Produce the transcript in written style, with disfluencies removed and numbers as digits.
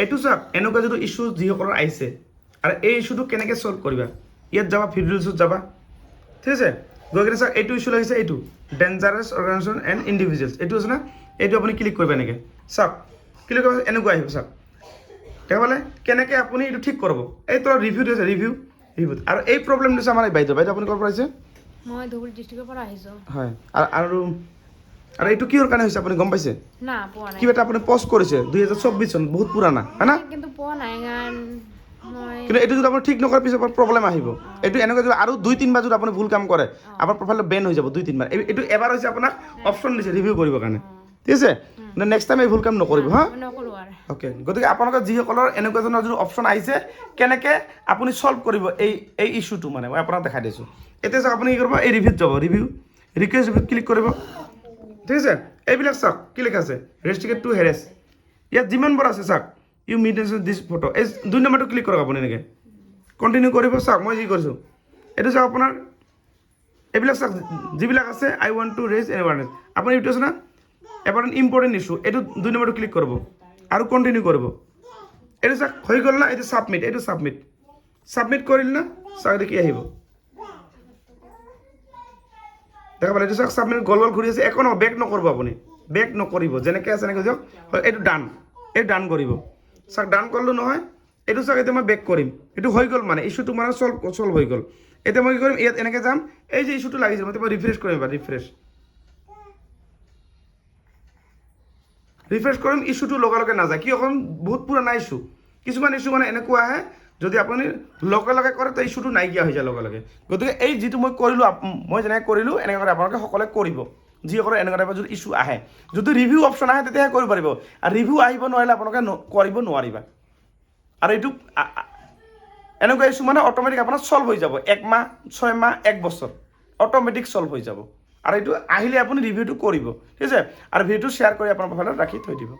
এইটো চাওক এনেকুৱা যিটো ইছ্যু যিসকলৰ আহিছে আৰু এই ইছ্যুটো কেনেকৈ ছল্ভ কৰিবা ইয়াত যাবা ভিডিঅ'ছত যাবা ঠিক আছে গৈ কিনে চাওক এইটো ইছ্যু লাগিছে এইটো ডেঞ্জাৰাছ অৰ্গেনাইজেশ্যন এণ্ড ইণ্ডিভিজুৱেলছ এইটো আছে না এইটো আপুনি ক্লিক কৰিব এনেকৈ চাওক ক্লিক কৰিব এনেকুৱা আহিব চাওক তেতিয়াহ'লে কেনেকৈ আপুনি এইটো ঠিক কৰিব এই তলত ৰিভিউ আছে ৰিভিউত আৰু এই প্ৰব্লেমটো আছে আমাৰ বাইদেউ আপুনি ক'ৰ পৰা আহিছে মই ধুবুৰী ডিষ্ট্ৰিক্টৰ পৰা আহিছোঁ হয় আৰু এইটো কিহৰ কাৰণে হৈছে আপুনি গম পাইছে না পোৱা নাই কিবা এটা আপুনি পষ্ট কৰিছে 2024 চন বহুত পুৰাণা হয় না কিন্তু পোৱা নাই কাৰণ মই কিন্তু এইটো যদি আপুনি ঠিক নকৰাৰ পিছত প্ৰব্লেম আহিব এইটো এনেকুৱা যদি আৰু 2-3 বাৰ যদি আপুনি ভুল কাম কৰে আপোনাৰ প্ৰফাইলটো বেন হৈ যাব 2-3 বাৰ এইটো এবাৰ হৈছে আপোনাক অপশ্যন দিছে ৰিভিউ কৰিবৰ কাৰণে ঠিক আছে মানে নেক্সট টাইম এই ভুল কাম নকৰিব হা নকৰোঁ আৰু অ'কে গতিকে আপোনালোকৰ যিসকলৰ এনেকুৱা ধৰণৰ যিটো অপশ্যন আহিছে কেনেকৈ আপুনি ছল্ভ কৰিব এই ইছ্যুটো মানে মই আপোনাক দেখাই দিছোঁ এতিয়া চাওক আপুনি কি কৰিব এই ৰিভিউত যাব ৰিকুৱেষ্ট ৰিভিউত ক্লিক কৰিব ঠিক আছে এইবিলাক চাওক কি লিখা আছে ৰেষ্ট্ৰিক্টেড টু হেৰেছ ইয়াত যিমানবোৰ আছে চাওক ইউ মেইনটেইন দিছ ফটো এই 2 নম্বৰটো ক্লিক কৰক আপুনি এনেকৈ কণ্টিনিউ কৰিব চাওক মই যি কৰিছোঁ এইটো চাওক আপোনাৰ এইবিলাক চাওক যিবিলাক আছে আই ৱান্ট টু ৰেজ এৱাৰনেছ আপুনি এইটো আছে না এবাৰ ইম্পৰ্টেণ্ট ইছ্যু এইটো 2 নম্বৰটো ক্লিক কৰিব আৰু কণ্টিনিউ কৰিব এইটো চাওক হৈ গ'ল না এইটো ছাবমিট কৰিল না চাওক দেখি আহিব দেখা পালে এইটো চাওক ছাবমিট গল ঘূৰি আছে একো নহয় বেক নকৰিব আপুনি বেক নকৰিব যেনেকৈ আছে এনেকৈ দিয়ক হয় এইটো ডান কৰিব চাওক ডান কৰিলোঁ নহয় এইটো চাওক এতিয়া মই বেক কৰিম এইটো হৈ গ'ল মানে ইছ্যুটো মানে ছল্ভ হৈ গ'ল এতিয়া মই কি কৰিম ইয়াত এনেকৈ যাম এই যে ইছ্যুটো লাগিছিল মই ৰিফ্ৰেছ কৰিম এবাৰ ৰিফ্ৰেছ কৰিম ইছ্যুটো লগে নাযায় কি অকণ বহুত পুৰণা ইছ্যু কিছুমান ইছ্যু মানে এনেকুৱা আহে যদি আপুনি লগে কৰে তো ইছ্যুটো নাইকিয়া হৈ যায় লগে গতিকে এই যিটো মই কৰিলোঁ মই যেনেকৈ কৰিলোঁ এনেকৈ কৰি আপোনালোকে সকলোৱে কৰিব যিসকলে এনেকুৱা টাইপৰ যদি ইছ্যু আহে যদি ৰিভিউ অপশ্যন আহে তেতিয়াহে কৰিব পাৰিব আৰু ৰিভিউ আহিব নোৱাৰিলে আপোনালোকে কৰিব নোৱাৰিবা আৰু এইটো এনেকুৱা ইছ্যু মানে অট'মেটিক আপোনাৰ ছল্ভ হৈ যাব 1 মাহ 6 মাহ 1 বছৰ অট'মেটিক ছল্ভ হৈ যাব আৰু এইটো আহিলে আপুনি ৰিভিউটো কৰিব ঠিক আছে আৰু ভিডিঅ'টো শ্বেয়াৰ কৰি আপোনাৰ প্ৰফাইলত ৰাখি থৈ দিব